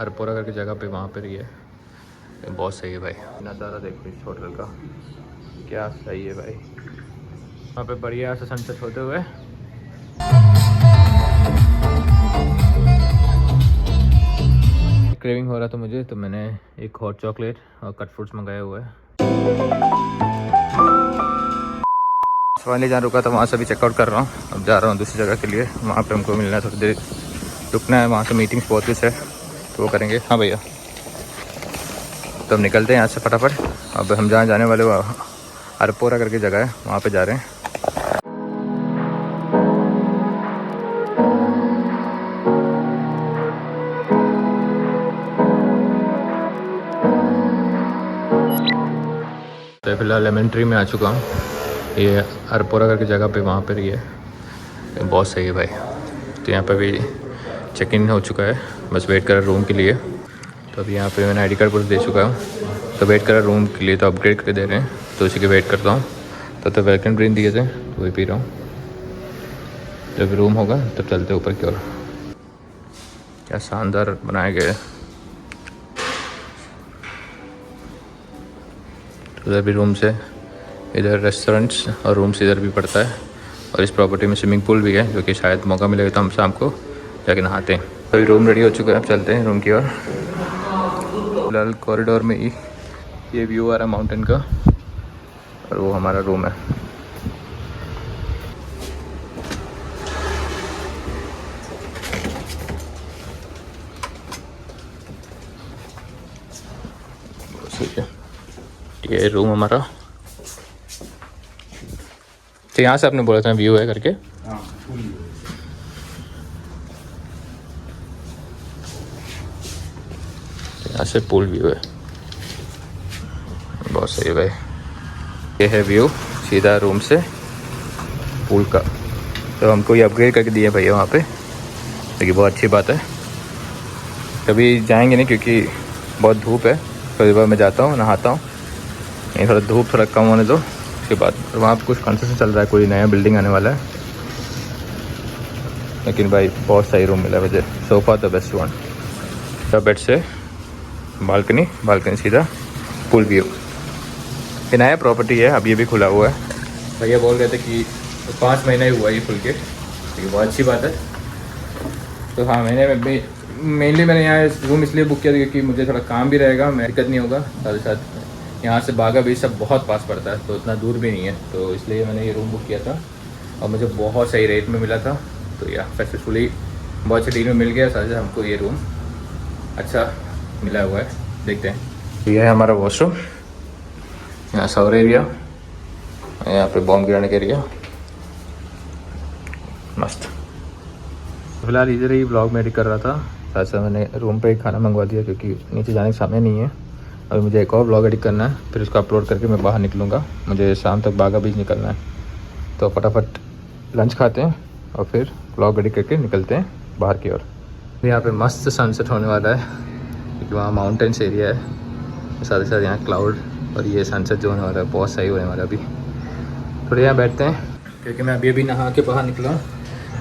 अरपोरा करके जगह पे वहाँ पर ही है। बहुत सही है भाई, नज़ारा देखो इस होटल का, क्या सही है भाई। वहाँ पे बढ़िया से सनसेट होते हुए। क्रेविंग हो रहा था मुझे, तो मैंने एक हॉट चॉकलेट और कट फ्रूट्स मंगाए हुए हैं। फाइनली जहाँ रुका था वहाँ से भी चेकआउट कर रहा हूँ। अब जा रहा हूँ दूसरी जगह के लिए, वहाँ पे हमको मिलना है, थोड़ी देर रुकना है, वहाँ से मीटिंग्स बहुत कुछ है तो वो करेंगे। हाँ भैया, तो हम निकलते हैं यहाँ से फटाफट। अब हम जहाँ जाने वाले वो अरपोरा करके जगह है, वहाँ पे जा रहे हैं। तो फिलहाल लेमन ट्री में आ चुका हूँ। ये अरपोरा करके जगह पे वहाँ पर ही है। बहुत सही है भाई। तो यहाँ पर भी चेक इन हो चुका है, बस वेट कर रहा रूम के लिए। तो अभी यहाँ पे मैंने आईडी कार्ड पूरा दे चुका हूँ, तो वेट कर रहा रूम के लिए। तो अपग्रेड करके दे रहे हैं, तो उसी के वेट करता हूँ। तो वेलकम ड्रिंक दिए थे तो वही पी रहा हूँ। जब रूम होगा तब चलते ऊपर की ओर। क्या शानदार बनाए गए। तो इधर भी रूम से, इधर रेस्टोरेंट्स और रूम्स इधर भी पड़ता है। और इस प्रॉपर्टी में स्विमिंग पूल भी है, जो कि शायद मौका मिलेगा तो हम शाम को जाके नहाते हैं। तो अभी रूम रेडी हो चुका है, अब चलते हैं रूम की ओर। फिलहाल कॉरिडोर में ही ये व्यू आ रहा है माउंटेन का, और वो हमारा रूम है। ठीक है, ये रूम हमारा। तो यहाँ से आपने बोला था व्यू है करके। यहाँ से पूल व्यू है, बहुत सही है भाई। ये है व्यू सीधा रूम से पूल का। तो हमको ये अपग्रेड करके दिया भैया वहाँ पे, लेकिन बहुत अच्छी बात है। कभी जाएंगे नहीं क्योंकि बहुत धूप है। कभी बार मैं जाता हूँ, नहाता हूँ, नहीं थोड़ा धूप थोड़ा कम होने दो, उसके बाद। और वहाँ पर कुछ कंस्ट्रक्शन चल रहा है, कोई नया बिल्डिंग आने वाला है। लेकिन भाई बहुत सही रूम मिला मुझे, sofa the best one. Bed से बालकनी, बालकनी सीधा पूल व्यू। ये नया प्रॉपर्टी है, अब ये भी खुला हुआ है। भैया बोल रहे थे कि 5 महीना ही हुआ ये खुल के, तो ये बहुत अच्छी बात है। तो हाँ, महीने में भी मेनली मैंने यहाँ रूम इसलिए बुक किया था क्योंकि मुझे थोड़ा काम भी रहेगा, मैं दिक्कत नहीं होगा। साथ ही साथ यहाँ से बागा बीच सब बहुत पास पड़ता है, तो इतना दूर भी नहीं है, तो इसलिए मैंने ये रूम बुक किया था। और मुझे बहुत सही रेट में मिला था, तो यह सक्सेसफुली बहुत अच्छे डील में मिल गया। साथ ही हमको ये रूम अच्छा मिला हुआ है। देखते हैं। तो यह है हमारा वॉशरूम, यहाँ शावर एरिया, यहाँ पे बॉम्ब गिराने का एरिया, मस्त। फिलहाल इधर ही ब्लॉग में एडिट कर रहा था, साथ साथ मैंने रूम पे ही खाना मंगवा दिया क्योंकि नीचे जाने के सामने नहीं है। अभी मुझे एक और ब्लॉग एडिट करना है, फिर उसको अपलोड करके मैं बाहर निकलूँगा। मुझे शाम तक बागा बीच निकलना है, तो फटाफट लंच खाते हैं और फिर ब्लॉग एडिट करके निकलते हैं बाहर की ओर। यहाँ पे मस्त सनसेट होने वाला है क्योंकि वहाँ माउंटेन्स एरिया है, साथ ही साथ यहाँ क्लाउड, और ये सनसेट जो होने वाला है बहुत सही होने वाला है। अभी थोड़े यहाँ बैठते हैं क्योंकि मैं अभी नहा के बाहर निकला हूँ।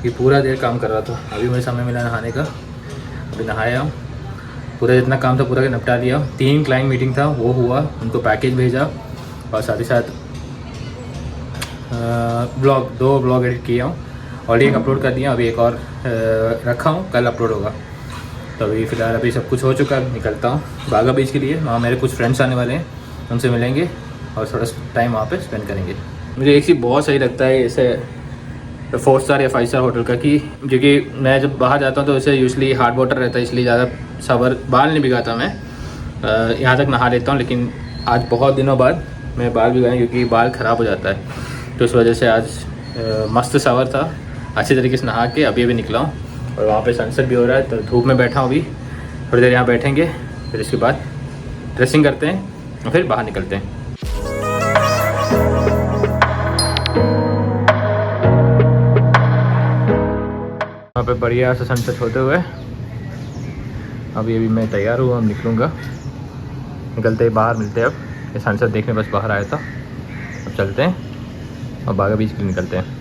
ये पूरा देर काम कर रहा था, अभी मुझे समय मिला नहाने का, अभी नहाया हूँ। पूरा जितना काम था पूरा निपटा लिया। 3 क्लाइंट मीटिंग था, वो हुआ, उनको पैकेज भेजा, और साथ ही साथ दो ब्लॉग एडिट किया हूँ। ऑलरेडी एक अपलोड कर दिया, अभी एक और रखा हूँ, कल अपलोड होगा। तो अभी फ़िलहाल अभी सब कुछ हो चुका है, निकलता हूँ बागा बीच के लिए। वहाँ मेरे कुछ फ्रेंड्स आने वाले हैं, उनसे मिलेंगे और थोड़ा टाइम वहाँ पे स्पेंड करेंगे। मुझे एक चीज़ बहुत सही लगता है ऐसे 4 स्टार या 5 स्टार होटल का, कि क्योंकि मैं जब बाहर जाता हूँ तो इसे यूजली हार्ड वाटर रहता है, इसलिए ज़्यादा शावर बाल नहीं भिगाता मैं, यहाँ तक नहा लेता हूँ। लेकिन आज बहुत दिनों बाद मैं बाल भिगाया क्योंकि बाल ख़राब हो जाता है, तो इस वजह से आज मस्त शावर था, अच्छी तरीके से नहा के अभी निकला हूँ। और वहाँ पे सनसेट भी हो रहा है, तो धूप में बैठा हूँ अभी। थोड़ी देर यहाँ बैठेंगे, फिर इसके बाद ड्रेसिंग करते हैं और फिर बाहर निकलते हैं। वहाँ पे बढ़िया से सनसेट होते हुए अभी मैं तैयार हुआ, अब निकलूँगा। निकलते ही बाहर मिलते हैं। अब ये सनसेट देखने बस बाहर आया था, अब चलते हैं और बागा बीच के लिए निकलते हैं।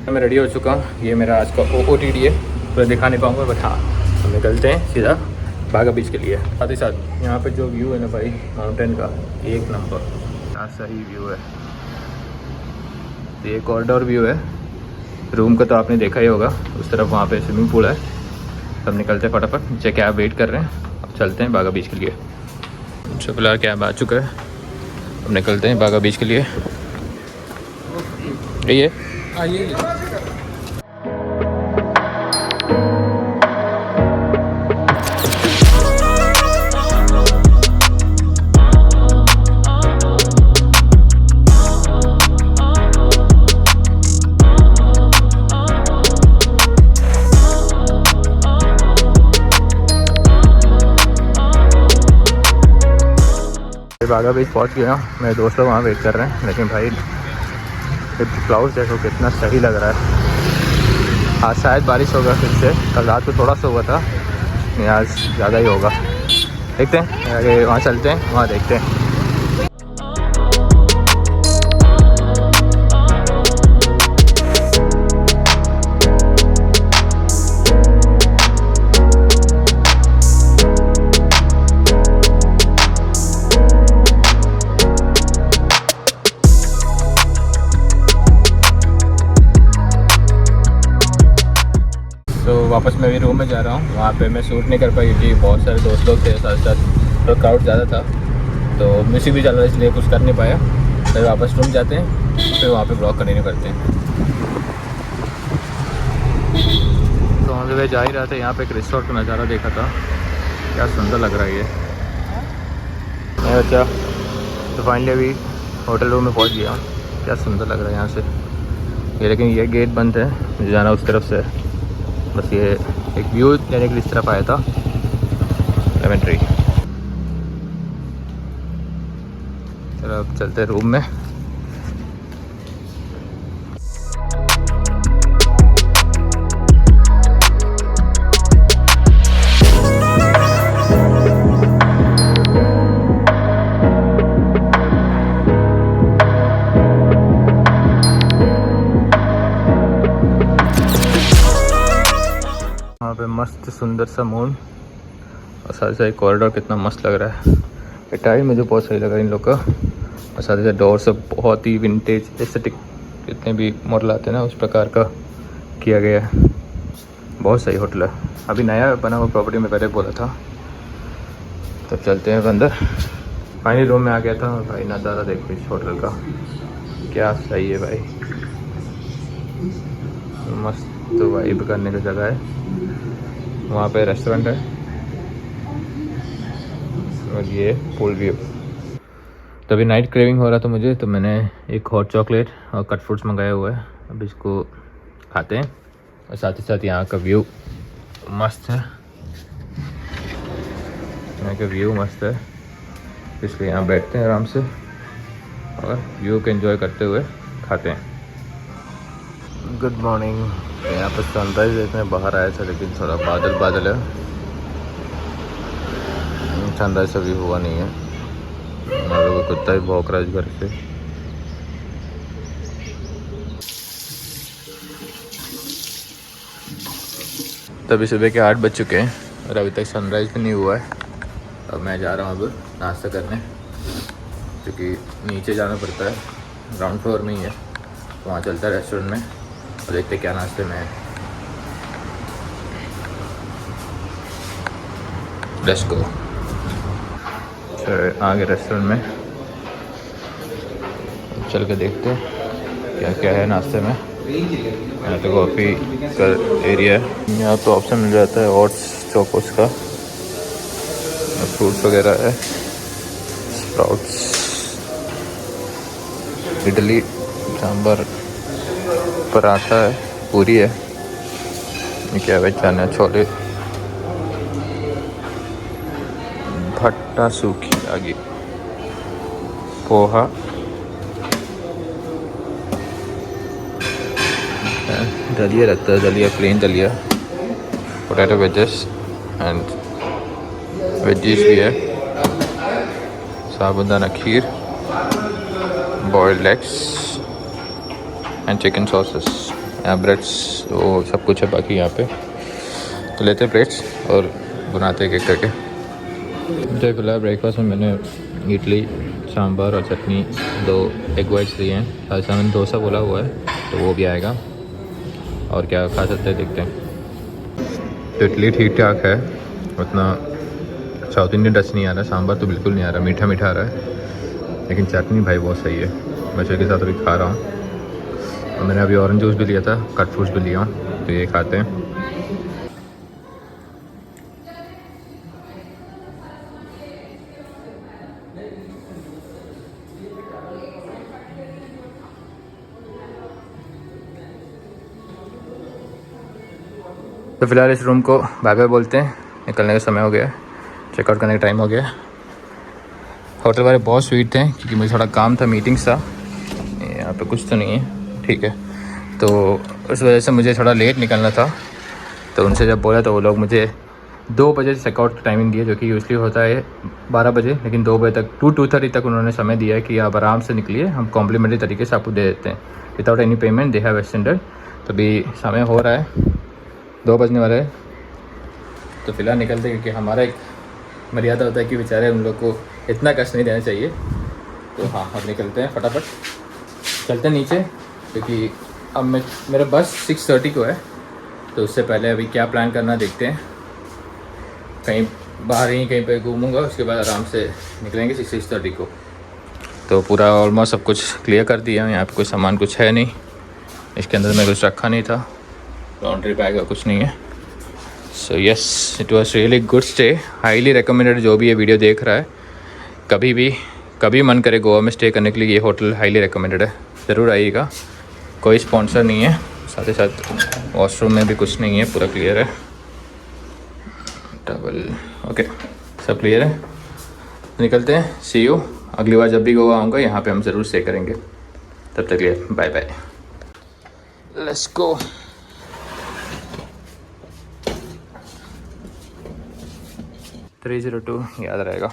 मैं रेडी हो चुका हूँ, ये मेरा आज का OOTD है, पूरा दिखा नहीं पाऊँगा बट हाँ, तो निकलते हैं सीधा बागा बीच के लिए। साथ ही साथ यहाँ पे जो व्यू है ना भाई माउंटेन का, एक नंबर, क्या सही व्यू है। ये कॉरिडोर व्यू है रूम का, तो आपने देखा ही होगा। उस तरफ वहाँ पे स्विमिंग पूल है। सब निकलते हैं फटाफट नीचे, कैब वेट कर रहे हैं, अब चलते हैं बागा बीच के लिए। अच्छा फिलहाल कैब आ चुका है, अब निकलते हैं बागा बीच के लिए। ये आइए। बागा बीच पहुंच गया, मेरे दोस्त लोग वहाँ वेट कर रहे हैं। लेकिन भाई क्लाउड देखो कितना सही लग रहा है। आज शायद बारिश होगा फिर से, कल रात को थोड़ा सा हुआ था, आज ज़्यादा ही होगा। देखते हैं आगे, वहाँ चलते हैं, वहाँ देखते हैं। तो वापस मैं भी रूम में जा रहा हूँ। वहाँ पे मैं शूट नहीं कर पाई क्योंकि बहुत सारे दोस्त लोग थे साथ साथ, तो क्राउड ज़्यादा था, तो म्यूजिक भी चल रहा है, इसलिए कुछ कर नहीं पाया। फिर वापस रूम जाते हैं, फिर वहाँ पे ब्लॉग कंटिन्यू करते हैं। तो हम जब जा ही रहा था, यहाँ पे एक रिसोर्ट का नज़ारा देखा था, क्या सुंदर लग रहा है ये। अच्छा तो फाइनली अभी होटल रूम में पहुँच गया, क्या सुंदर लग रहा है यहाँ से ये। लेकिन ये गेट बंद है, मुझे जाना उस तरफ से। बस ये एक व्यू लेने के लिए इस तरफ आया था, लेमन ट्री। चलो अब चलते हैं रूम में। वहाँ पे मस्त सुंदर सा मून और साथ ही कॉरिडोर कितना मस्त लग रहा है। टाइल मुझे बहुत सही लगा इन लोग का, और साथ ही साथ डोर सब बहुत ही विंटेज एस्थेटिक, जितने भी मॉडल आते हैं ना उस प्रकार का किया गया है। बहुत सही होटल है, अभी नया बना हुआ प्रॉपर्टी में पहले बोला था। तब चलते हैं अंदर। फाइनली रूम में आ गया था और भाई नज़ारा देखो इस होटल का, क्या सही है भाई। मस्त वाइब करने की जगह है। वहाँ पे रेस्टोरेंट है और ये पूल व्यू। तभी नाइट क्रेविंग हो रहा था मुझे, तो मैंने एक हॉट चॉकलेट और कट फ्रूट्स मंगाया हुआ है। अब इसको खाते हैं, और साथ ही साथ यहाँ का व्यू मस्त है। यहाँ का व्यू मस्त है, इसलिए यहाँ बैठते हैं आराम से और व्यू को एंजॉय करते हुए खाते हैं। Good morning. यहाँ पर सनराइज देखने बाहर आया था, लेकिन थोड़ा बादल बादल है, सनराइज अभी हुआ नहीं है। और कुत्ता भी भौंक रहा है इस घर से। तभी सुबह के 8 बज चुके हैं और अभी तक सनराइज भी नहीं हुआ है। अब मैं जा रहा हूँ अब नाश्ता करने, क्योंकि नीचे जाना पड़ता है, ग्राउंड फ्लोर में ही है। तो वहाँ चलता है रेस्टोरेंट में और देखते क्या नाश्ते में है। Let's go. आगे रेस्टोरेंट में चल के देखते हैं क्या क्या है नाश्ते में। यहाँ पे कॉफ़ी का एरिया है, यहाँ पे ऑप्शन मिल जाता है ओट्स चोकोस का, फ्रूट्स वगैरह है, स्प्राउट्स, इडली, सांभर, पराठा है, पूरी है, ये क्या है, चना छोले, भट्टा सूखी आगे, पोहा, दलिया लगता है, दलिया प्लेन दलिया, पोटैटो वेजेस एंड वेजीज भी है, sabudana kheer, boiled eggs and chicken sausages. यहाँ ब्रेड्स वो सब कुछ है बाकी यहाँ पे। तो लेते हैं प्लेट्स और बनाते एक एक करके। तो फिलहाल ब्रेकफास्ट में मैंने इडली, सांभर और चटनी, 2 एग वाइट्स लिए हैं। साथ मैंने डोसा बोला हुआ है तो वो भी आएगा। और क्या खा सकते हैं देखते हैं। तो इडली ठीक ठाक है, उतना साउथ इंडियन टच नहीं आ रहा। सांभर तो बिल्कुल नहीं आ रहा, मीठा मीठा आ रहा है। लेकिन चटनी भाई बहुत सही है। मैं के साथ अभी खा रहा हूँ। और मैंने अभी ऑरेंज जूस भी लिया था, कट फ्रूट्स भी लिया हूँ, तो ये खाते हैं। तो फिलहाल इस रूम को बाय बाय बोलते हैं, निकलने का समय हो गया है, चेकआउट करने का टाइम हो गया है। होटल वाले बहुत स्वीट थे क्योंकि मुझे थोड़ा काम था, मीटिंग्स था। यहाँ पे कुछ तो नहीं है, ठीक है। तो उस वजह से मुझे थोड़ा लेट निकलना था। तो उनसे जब बोला तो वो लोग मुझे 2 बजे चेकआउट टाइमिंग दिया, जो कि यूजली होता है 12 बजे, लेकिन 2 बजे तक 2:30 तक उन्होंने समय दिया है कि आप आराम से निकलिए, हम कॉम्प्लीमेंट्री तरीके से आपको दे देते हैं without any payment. They have extended. तो अभी समय हो रहा है, 2 बजने वाले हैं। तो फिलहाल निकलते हैं, क्योंकि हमारा एक मर्यादा होता है कि बेचारे उन लोग को इतना कष्ट नहीं देना चाहिए। तो हाँ, अब निकलते हैं, फटाफट चलते हैं नीचे, क्योंकि अब मेरा बस 6:30 को है। तो उससे पहले अभी क्या प्लान करना देखते हैं। कहीं बाहर ही कहीं पे घूमूंगा, उसके बाद आराम से निकलेंगे 6:30 को। तो पूरा ऑलमोस्ट सब कुछ क्लियर कर दिया। यहाँ पे कोई सामान कुछ है नहीं, इसके अंदर मैं कुछ रखा नहीं था, लॉन्ड्री बैग का कुछ नहीं है। So yes, it was really good stay, highly recommended. जो भी ये वीडियो देख रहा है, कभी मन करे गोवा में स्टे करने के लिए, ये होटल हाईली रिकमेंडेड है, ज़रूर आइएगा। कोई स्पॉन्सर नहीं है, साथ ही साथ वॉशरूम में भी कुछ नहीं है, पूरा क्लियर है। टवल ओके, सब क्लियर है। निकलते हैं, सी यू। अगली बार जब भी गोवा आऊँगा यहाँ पे हम ज़रूर स्टे करेंगे। तब तक लिए बाय बाय, लेट्स गो। 302 याद रहेगा।